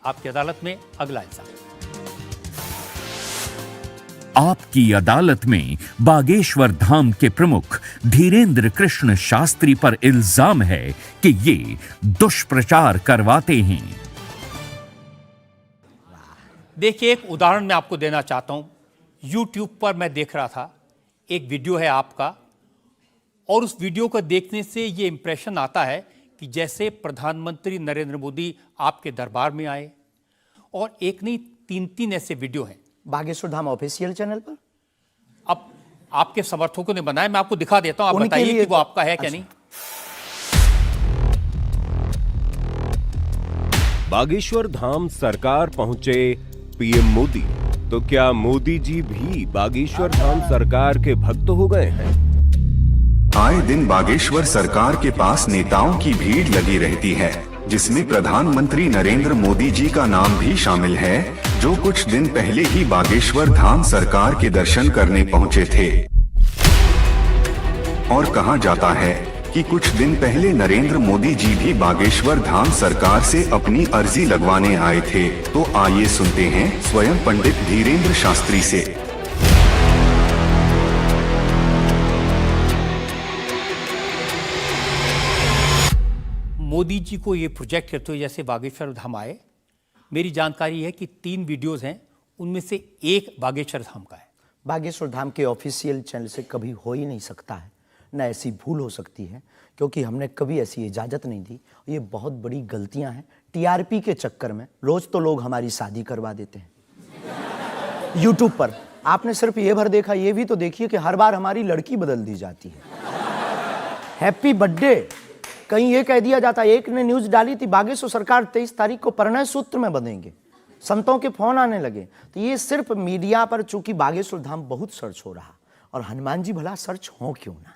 आपकी अदालत में अगला इल्जाम। आपकी अदालत में बागेश्वर धाम के प्रमुख धीरेन्द्र कृष्ण शास्त्री पर इल्जाम है कि ये दुष्प्रचार करवाते हैं। देखिए, एक उदाहरण मैं आपको देना चाहता हूं। YouTube पर मैं देख रहा था, एक वीडियो है आपका, और उस वीडियो को देखने से ये इंप्रेशन आता है कि जैसे प्रधानमंत्री नरेंद्र मोदी आपके दरबार में आए, और एक नहीं 3 ऐसे वीडियो हैं बागेश्वर धाम ऑफिशियल चैनल पर। अब आपके समर्थकों ने बनाया, मैं आपको दिखा देता हूं, आप उनके बताइए लिए कि वो आपका है क्या अच्छा। नहीं। बागेश्वर धाम सरकार पहुंचे पीएम मोदी, तो क्या मोदी जी भी बागेश्वर धाम सरकार के भक्त हो गए हैं? आए दिन बागेश्वर सरकार के पास नेताओं की भीड़ लगी रहती है, जिसमें प्रधानमंत्री नरेंद्र मोदी जी का नाम भी शामिल है, जो कुछ दिन पहले ही बागेश्वर धाम सरकार के दर्शन करने पहुंचे थे। और कहा जाता है कि कुछ दिन पहले नरेंद्र मोदी जी भी बागेश्वर धाम सरकार से अपनी अर्जी लगवाने आए थे। तो आइए सुनते हैं स्वयं पंडित धीरेन्द्र शास्त्री से। मोदी जी को ये प्रोजेक्ट करते हुए जैसे बागेश्वर धाम आए, मेरी जानकारी है कि 3 वीडियोस हैं, उनमें से एक बागेश्वर धाम का है। बागेश्वर धाम के ऑफिशियल चैनल से कभी हो ही नहीं सकता है, न ऐसी भूल हो सकती है, क्योंकि हमने कभी ऐसी इजाज़त नहीं दी। ये बहुत बड़ी गलतियां हैं। टीआरपी के चक्कर में रोज तो लोग हमारी शादी करवा देते हैं यूट्यूब पर। आपने सिर्फ ये भर देखा, ये भी तो देखिए कि हर बार हमारी लड़की बदल दी जाती है। हैप्पी बर्थडे कहीं ये कह दिया जाता है। एक ने न्यूज डाली थी, बागेश्वर सरकार 23 तारीख को परिणय सूत्र में बंधेंगे। संतों के फोन आने लगे। तो ये सिर्फ मीडिया पर, चूंकि बागेश्वर धाम बहुत सर्च हो रहा, और हनुमान जी भला सर्च हो क्यों ना,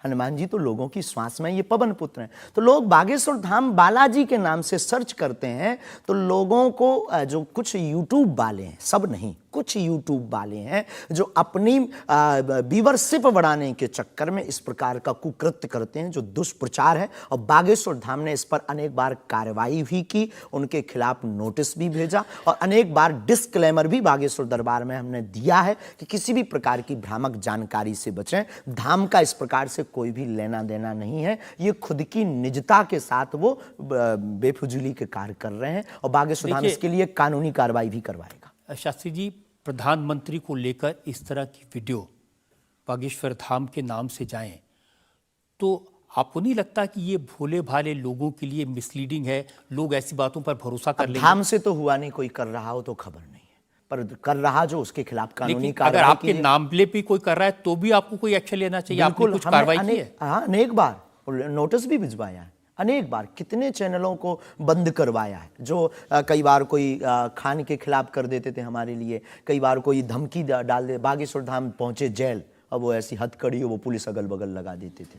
हनुमान जी तो लोगों की श्वास में, ये पवन पुत्र हैं। तो लोग बागेश्वर धाम बालाजी के नाम से सर्च करते हैं, तो लोगों को जो कुछ यूट्यूब वाले हैं, सब नहीं, कुछ यूट्यूब वाले हैं जो अपनी व्यूअरशिप बढ़ाने के चक्कर में इस प्रकार का कुकृत्य करते हैं, जो दुष्प्रचार है। और बागेश्वर धाम ने इस पर अनेक बार कार्रवाई भी की, उनके खिलाफ नोटिस भी भेजा, और अनेक बार डिस्क्लेमर भी बागेश्वर दरबार में हमने दिया है कि किसी भी प्रकार की भ्रामक जानकारी से बचें। धाम का इस प्रकार से कोई भी लेना देना नहीं है। ये खुद की निजता के साथ वो बेफुजूली के कार्य कर रहे हैं, और बागेश्वर धाम इसके लिए कानूनी कार्रवाई भी करवाएगा। शास्त्री जी, प्रधानमंत्री को लेकर इस तरह की वीडियो बागेश्वर धाम के नाम से जाएं, तो आपको नहीं लगता कि ये भोले भाले लोगों के लिए मिसलीडिंग है? लोग ऐसी बातों पर भरोसा कर लेंगे। धाम से तो हुआ नहीं, कोई कर रहा हो तो खबर नहीं है, पर कर रहा जो उसके खिलाफ कानूनी कार्रवाई। अगर आपके नाम पे भी कोई कर रहा है तो भी आपको कोई एक्शन लेना चाहिए। आपने कुछ कार्रवाई की है? हाँ, अनेक बार नोटिस भी भिजवाया है, अनेक बार कितने चैनलों को बंद करवाया है। जो कई बार कोई खान के खिलाफ कर देते थे हमारे लिए, कई बार कोई धमकी डाल दे। बागेश्वर धाम पहुंचे जेल, अब वो ऐसी हथकड़ी हो, वो पुलिस अगल बगल लगा देते थे।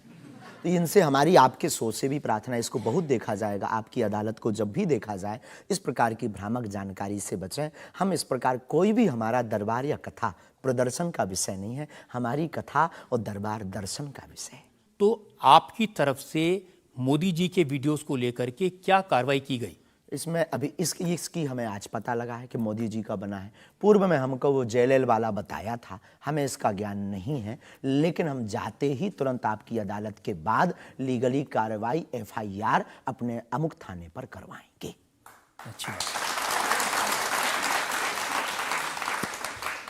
तो इनसे हमारी आपके सोच से भी प्रार्थना, इसको बहुत देखा जाएगा, आपकी अदालत को जब भी देखा जाए, इस प्रकार की भ्रामक जानकारी से बचें। हम इस प्रकार, कोई भी हमारा दरबार या कथा प्रदर्शन का विषय नहीं है, हमारी कथा और दरबार दर्शन का विषय है। तो आपकी तरफ से मोदी जी के वीडियोस को लेकर के क्या कार्रवाई की गई? इसमें अभी इसकी हमें आज पता लगा है कि मोदी जी का बना है। पूर्व में हमको वो जेएलएल वाला बताया था, हमें इसका ज्ञान नहीं है, लेकिन हम जाते ही तुरंत आपकी अदालत के बाद लीगली कार्रवाई एफआईआर अपने अमुक थाने पर करवाएंगे। अच्छा,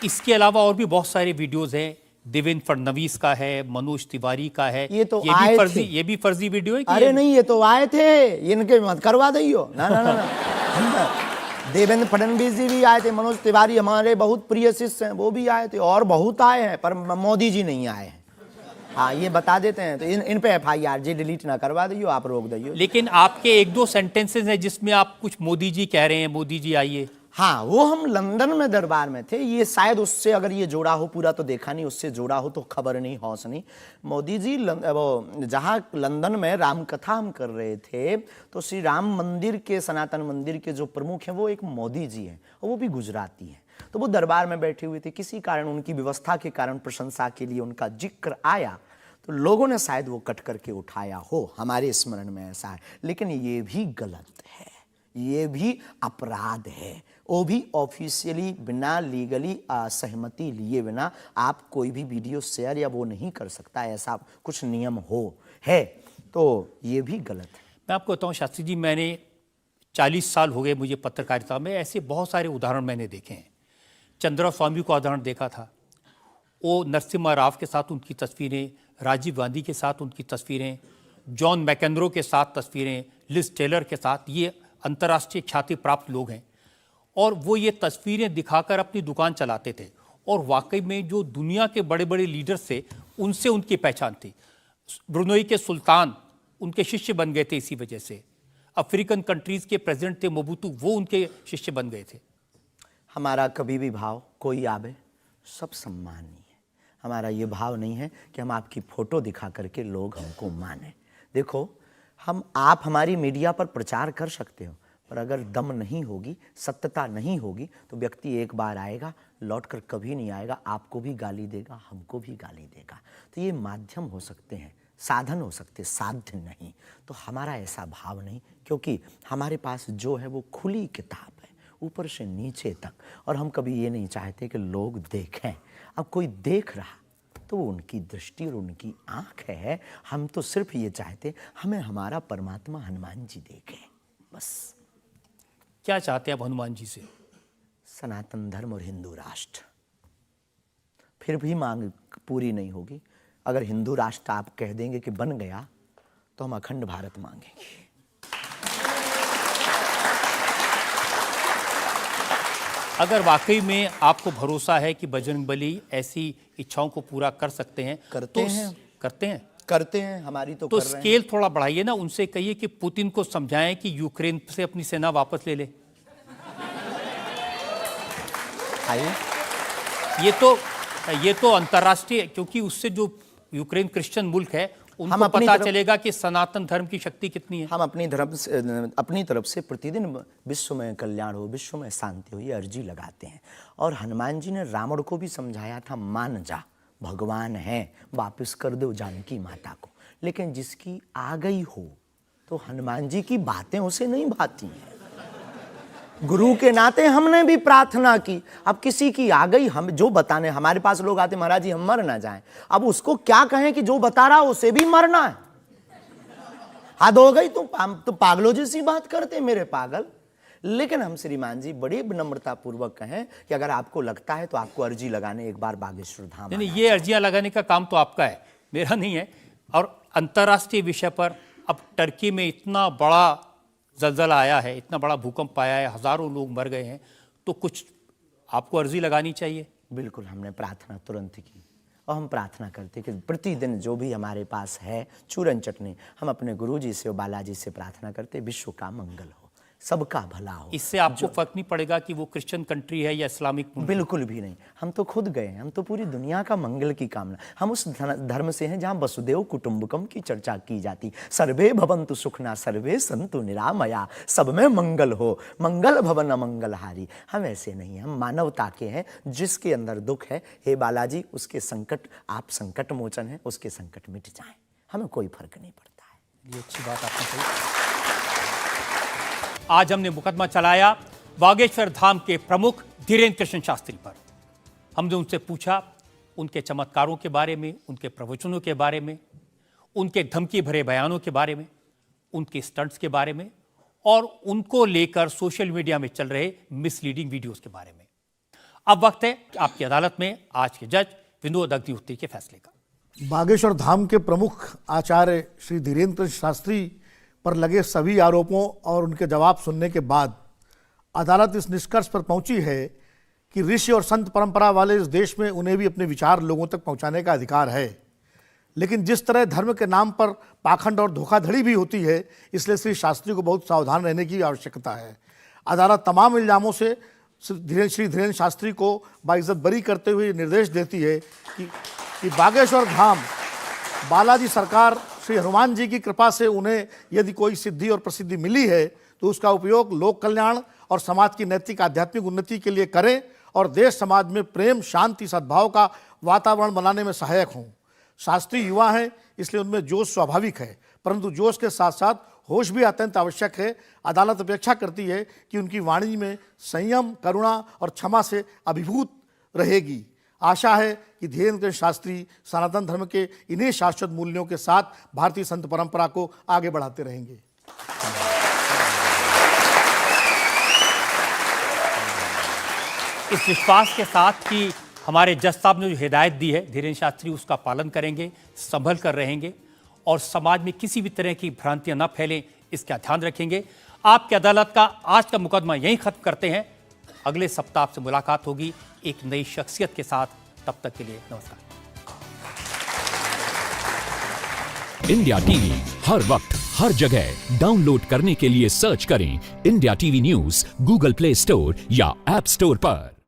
इसके अलावा और भी बहुत सारे वीडियोस हैं। देवेंद्र फडणवीस का है, मनोज तिवारी का है। ये तो आए थे। ये भी फर्जी वीडियो है कि अरे नहीं, ये तो आए थे, इनके मत करवा दियो ना ना ना, ना। देवेंद्र फडणवीस जी भी आए थे, मनोज तिवारी हमारे बहुत प्रिय शिष्य हैं, वो भी आए थे, और बहुत आए हैं, पर मोदी जी नहीं आए हैं। हाँ, ये बता देते हैं। तो इन पे एफआईआर जी डिलीट ना करवा दियो, आप रोक दियो। लेकिन आपके 1-2 सेंटेंसेस हैं जिसमें आप कुछ मोदी जी कह रहे हैं, मोदी जी आइए। हाँ, वो हम लंदन में दरबार में थे, ये शायद उससे अगर ये जोड़ा हो, पूरा तो देखा नहीं, उससे जोड़ा हो तो खबर नहीं, हौस नहीं। मोदी जी वो जहाँ लंदन में राम कथा हम कर रहे थे, तो श्री राम मंदिर के, सनातन मंदिर के जो प्रमुख हैं वो एक मोदी जी हैं, और वो भी गुजराती हैं। तो वो दरबार में बैठे हुए थे, किसी कारण, उनकी व्यवस्था के कारण, प्रशंसा के लिए उनका जिक्र आया, तो लोगों ने शायद वो कट करके उठाया हो, हमारे स्मरण में ऐसा है। लेकिन ये भी गलत है, ये भी अपराध है। वो भी ऑफिशियली बिना लीगली सहमति लिए बिना आप कोई भी वीडियो शेयर या वो नहीं कर सकता, ऐसा कुछ नियम है तो ये भी गलत है। मैं आपको बताऊं शास्त्री जी, मैंने 40 साल हो गए मुझे पत्रकारिता में, ऐसे बहुत सारे उदाहरण मैंने देखे हैं। चंद्रा स्वामी का उदाहरण देखा था, वो नरसिम्हा राव के साथ उनकी तस्वीरें, राजीव गांधी के साथ उनकी तस्वीरें, जॉन मैकेंद्रो के साथ तस्वीरें, लिज टेलर के साथ, ये अंतर्राष्ट्रीय ख्याति प्राप्त लोग हैं और वो ये तस्वीरें दिखाकर अपनी दुकान चलाते थे और वाकई में जो दुनिया के बड़े बड़े लीडर्स थे उनसे उनकी पहचान थी। ब्रुनई के सुल्तान उनके शिष्य बन गए थे इसी वजह से। अफ्रीकन कंट्रीज़ के प्रेसिडेंट थे मोबुतू, वो उनके शिष्य बन गए थे। हमारा कभी भी भाव कोई आवे सब सम्मानीय है। हमारा ये भाव नहीं है कि हम आपकी फ़ोटो दिखा करके लोग हमको माने। देखो, आप हमारी मीडिया पर प्रचार कर सकते हो, पर अगर दम नहीं होगी, सत्यता नहीं होगी, तो व्यक्ति एक बार आएगा, लौटकर कभी नहीं आएगा। आपको भी गाली देगा, हमको भी गाली देगा। तो ये माध्यम हो सकते हैं, साधन हो सकते, साध्य नहीं। तो हमारा ऐसा भाव नहीं, क्योंकि हमारे पास जो है वो खुली किताब है, ऊपर से नीचे तक। और हम कभी ये नहीं चाहते कि लोग देखें। अब कोई देख रहा तो वो उनकी दृष्टि और उनकी आँख है। हम तो सिर्फ ये चाहते हमें हमारा परमात्मा हनुमान जी देखें, बस। क्या चाहते हैं आप हनुमान जी से? सनातन धर्म और हिंदू राष्ट्र। फिर भी मांग पूरी नहीं होगी। अगर हिंदू राष्ट्र आप कह देंगे कि बन गया, तो हम अखंड भारत मांगेंगे। अगर वाकई में आपको भरोसा है कि बजरंगबली ऐसी इच्छाओं को पूरा कर सकते हैं, करते हैं, हमारी तो तो कर रहे हैं। स्केल थोड़ा बढ़ाइए ना, उनसे कहिए कि पुतिन को समझाएं कि यूक्रेन से अपनी सेना वापस ले ले। आइए, ये तो अंतर्राष्ट्रीय, क्योंकि उससे जो यूक्रेन क्रिश्चियन मुल्क है उनको पता चलेगा कि सनातन धर्म की शक्ति कितनी है। हम अपनी तरफ से प्रतिदिन विश्व में कल्याण हो, विश्व में शांति हो, ये अर्जी लगाते हैं। और हनुमान जी ने रावण को भी समझाया था, मान जा, भगवान है, वापस कर दो जानकी माता को। लेकिन जिसकी आ गई हो तो हनुमान जी की बातें उसे नहीं भाती हैं। गुरु के नाते हमने भी प्रार्थना की। अब किसी की आ गई, हम जो बताने, हमारे पास लोग आते, महाराज जी हम मर ना जाएं। अब उसको क्या कहें कि जो बता रहा उसे भी मरना है? हद हो गई। तो पागलों जैसी बात करते मेरे पागल। लेकिन हम श्रीमान जी बड़ी विनम्रता पूर्वक कहें कि अगर आपको लगता है तो आपको अर्जी लगाने एक बार बागेश्वर धाम। नहीं, ये अर्जियां लगाने का काम तो आपका है, मेरा नहीं है। और अंतर्राष्ट्रीय विषय पर अब टर्की में इतना बड़ा जलजला आया है, इतना बड़ा भूकंप आया है, हजारों लोग मर गए हैं, तो कुछ आपको अर्जी लगानी चाहिए। बिल्कुल, हमने प्रार्थना तुरंत की और हम प्रार्थना करते कि प्रतिदिन जो भी हमारे पास है चूरन चटनी, हम अपने गुरुजी से और बालाजी से प्रार्थना करते विश्व का मंगल हो, सबका भला हो। इससे आपको फर्क नहीं पड़ेगा कि वो क्रिश्चियन कंट्री है या इस्लामिक मुल्क? बिल्कुल भी नहीं। हम तो खुद गए हैं, हम तो पूरी दुनिया का मंगल की कामना। हम उस धर्म से हैं जहाँ वसुदेव कुटुंबकम की चर्चा की जाती। सर्वे भवन्तु सुखना सर्वे सन्तु निरामया, सब में मंगल हो, मंगल भवन अमंगलहारी। हम ऐसे नहीं हैं, हम मानवता के हैं। जिसके अंदर दुख है, हे बालाजी उसके संकट, आप संकट मोचन हैं, उसके संकट मिट जाएं, हमें कोई फर्क नहीं पड़ता है। ये अच्छी बात आपने कही। आज हमने मुकदमा चलाया बागेश्वर धाम के प्रमुख धीरेन्द्र कृष्ण शास्त्री पर। हमने उनसे पूछा उनके चमत्कारों के बारे में, उनके प्रवचनों के बारे में, उनके धमकी भरे बयानों के बारे में, उनके स्टंट्स के बारे में और उनको लेकर सोशल मीडिया में चल रहे मिसलीडिंग वीडियोस के बारे में। अब वक्त है आपकी अदालत में आज के जज विनोद अग्निहोत्री के फैसले का। बागेश्वर धाम के प्रमुख आचार्य श्री धीरेन्द्र शास्त्री पर लगे सभी आरोपों और उनके जवाब सुनने के बाद अदालत इस निष्कर्ष पर पहुंची है कि ऋषि और संत परंपरा वाले इस देश में उन्हें भी अपने विचार लोगों तक पहुंचाने का अधिकार है। लेकिन जिस तरह धर्म के नाम पर पाखंड और धोखाधड़ी भी होती है, इसलिए श्री शास्त्री को बहुत सावधान रहने की आवश्यकता है। अदालत तमाम इल्जामों से श्री धीरेन्द्र शास्त्री को बाइज्जत बरी करते हुए निर्देश देती है कि बागेश्वर धाम बालाजी सरकार श्री हनुमान जी की कृपा से उन्हें यदि कोई सिद्धि और प्रसिद्धि मिली है तो उसका उपयोग लोक कल्याण और समाज की नैतिक आध्यात्मिक उन्नति के लिए करें और देश समाज में प्रेम, शांति, सद्भाव का वातावरण बनाने में सहायक हों। शास्त्री युवा हैं, इसलिए उनमें जोश स्वाभाविक है, परंतु जोश के साथ साथ होश भी अत्यंत आवश्यक है। अदालत अपेक्षा करती है कि उनकी वाणी में संयम, करुणा और क्षमा से अभिभूत रहेगी। आशा है कि धीरेन्द्र कृष्ण शास्त्री सनातन धर्म के इन्हीं शाश्वत मूल्यों के साथ भारतीय संत परंपरा को आगे बढ़ाते रहेंगे। इस विश्वास के साथ कि हमारे जज साहब ने जो हिदायत दी है धीरेन्द्र शास्त्री उसका पालन करेंगे, संभल कर रहेंगे और समाज में किसी भी तरह की भ्रांतियां न फैलें, इसका ध्यान रखेंगे। आपकी अदालत का आज का मुकदमा यहीं खत्म करते हैं। अगले सप्ताह आपसे मुलाकात होगी एक नई शख्सियत के साथ। तब तक के लिए नमस्कार। इंडिया टीवी हर वक्त हर जगह डाउनलोड करने के लिए सर्च करें India TV news Google play store या ऐप स्टोर पर।